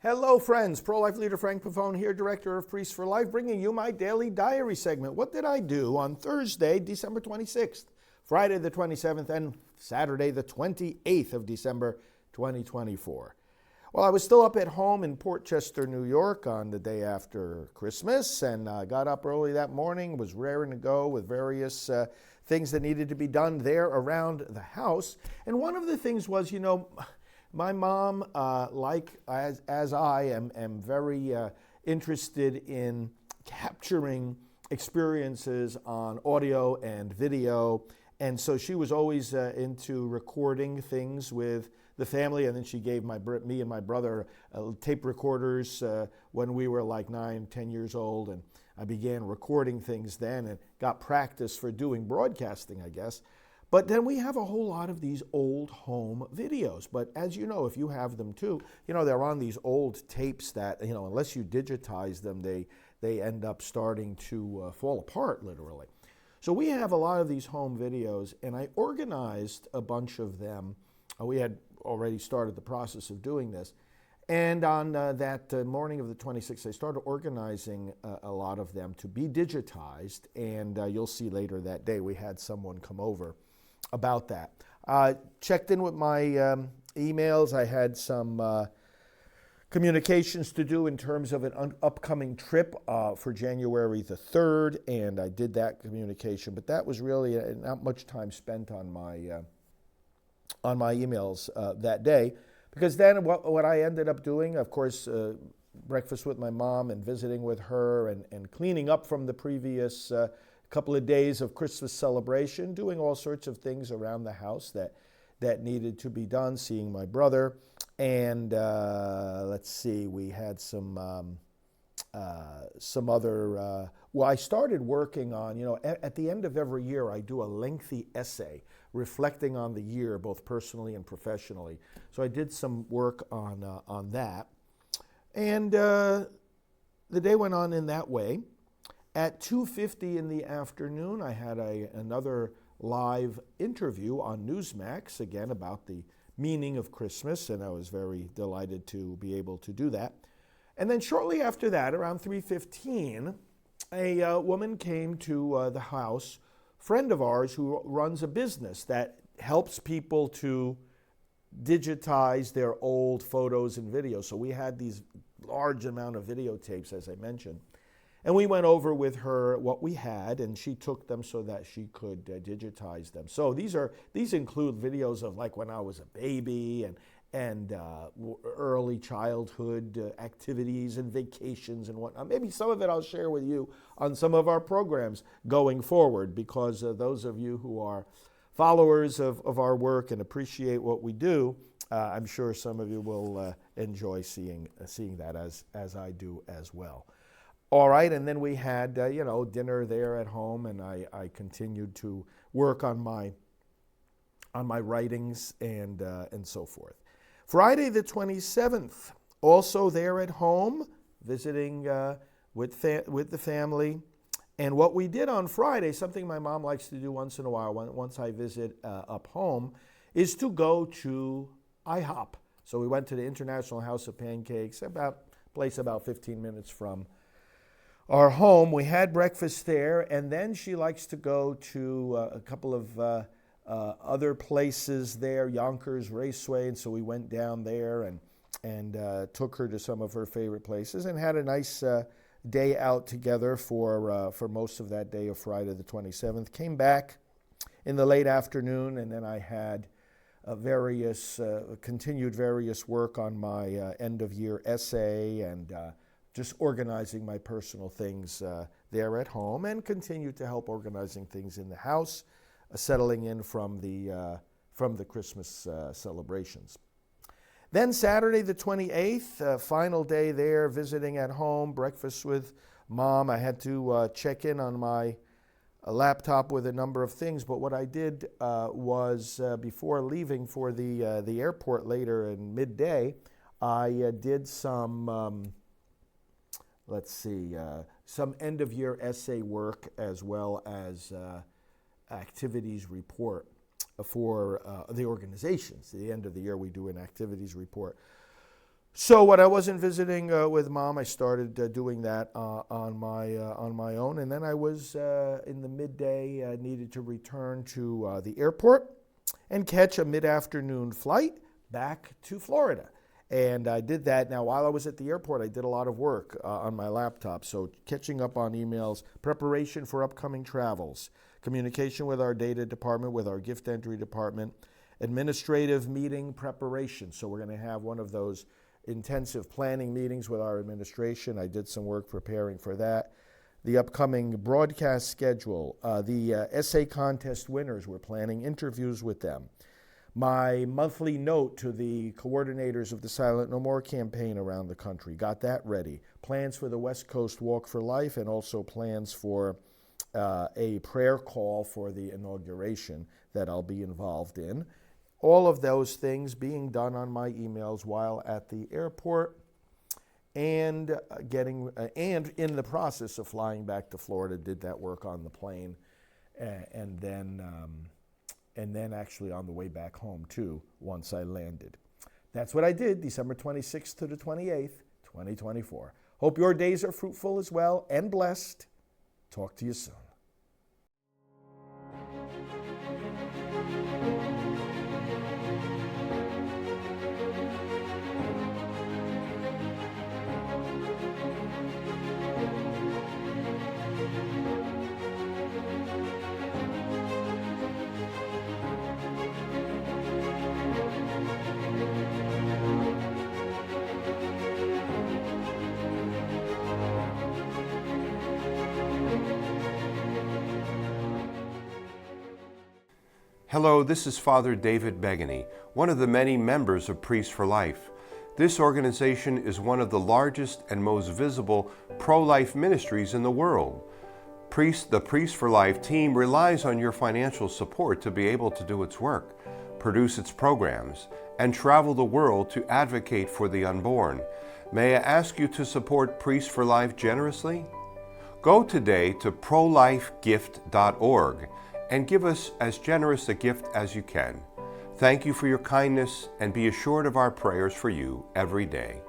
Hello, friends. Pro-life leader Frank Pavone here, director of Priests for Life, bringing you my daily diary segment. What did I do on Thursday, December 26th, Friday the 27th, and Saturday the 28th of December 2024? Well, I was still up at home in Port Chester, New York on the day after Christmas, and I got up early that morning, was raring to go with various things that needed to be done there around the house. And one of the things was, my mom, as I am very interested in capturing experiences on audio and video, and so she was always into recording things with the family, and then she gave me and my brother tape recorders when we were like 9, 10 years old, and I began recording things then and got practice for doing broadcasting, I guess. But then we have a whole lot of these old home videos. But as you know, if you have them too, they're on these old tapes that, unless you digitize them, they end up starting to fall apart, literally. So we have a lot of these home videos, and I organized a bunch of them. We had already started the process of doing this. And on that morning of the 26th, I started organizing a lot of them to be digitized. And you'll see later that day we had someone come over about that. Checked in with my emails. I had some communications to do in terms of an upcoming trip for January the 3rd, and I did that communication, but that was really not much time spent on my emails that day, because then what I ended up doing, of course, breakfast with my mom and visiting with her and cleaning up from the previous couple of days of Christmas celebration, doing all sorts of things around the house that needed to be done, seeing my brother. And let's see, we had some other, I started working on, at the end of every year, I do a lengthy essay reflecting on the year, both personally and professionally. So I did some work on that. And the day went on in that way. At 2:50 in the afternoon, I had another live interview on Newsmax, again, about the meaning of Christmas, and I was very delighted to be able to do that. And then shortly after that, around 3:15, a woman came to the house, friend of ours who runs a business that helps people to digitize their old photos and videos. So we had these large amount of videotapes, as I mentioned. And we went over with her what we had, and she took them so that she could digitize them. So these include videos of like when I was a baby and early childhood activities and vacations and whatnot. Maybe some of it I'll share with you on some of our programs going forward, because those of you who are followers of our work and appreciate what we do, I'm sure some of you will enjoy seeing that as I do as well. All right, and then we had dinner there at home, and I continued to work on my writings and so forth. Friday the 27th, also there at home, visiting with the family. And what we did on Friday, something my mom likes to do once in a while, once I visit up home, is to go to IHOP. So we went to the International House of Pancakes, place about 15 minutes from our home. We had breakfast there, and then she likes to go to a couple of other places there, Yonkers Raceway, and so we went down there and took her to some of her favorite places and had a nice day out together for most of that day of Friday the 27th. Came back in the late afternoon, and then I had continued various work on my end-of-year essay and just organizing my personal things there at home, and continue to help organizing things in the house, settling in from the Christmas celebrations. Then Saturday the 28th, final day there, visiting at home, breakfast with Mom. I had to check in on my laptop with a number of things, but what I did was before leaving for the airport later in midday, I did some some end-of-year essay work as well as activities report for the organizations. At the end of the year, we do an activities report So when I wasn't visiting with mom, I started doing that on my own, and then I was in the midday needed to return to the airport and catch a mid-afternoon flight back to Florida. And I did that. Now, while I was at the airport, I did a lot of work on my laptop. So catching up on emails, preparation for upcoming travels, communication with our data department, with our gift entry department, administrative meeting preparation. So we're going to have one of those intensive planning meetings with our administration. I did some work preparing for that. The upcoming broadcast schedule, the essay contest winners, we're planning interviews with them. My monthly note to the coordinators of the Silent No More campaign around the country, got that ready. Plans for the West Coast Walk for Life, and also plans for a prayer call for the inauguration that I'll be involved in. All of those things being done on my emails while at the airport, and and in the process of flying back to Florida, did that work on the plane, and then actually on the way back home too once I landed. That's what I did December 26th to the 28th, 2024. Hope your days are fruitful as well and blessed. Talk to you soon. Hello, this is Father David Begany, one of the many members of Priests for Life. This organization is one of the largest and most visible pro-life ministries in the world. The Priests for Life team relies on your financial support to be able to do its work, produce its programs, and travel the world to advocate for the unborn. May I ask you to support Priests for Life generously? Go today to prolifegift.org and give us as generous a gift as you can. Thank you for your kindness, and be assured of our prayers for you every day.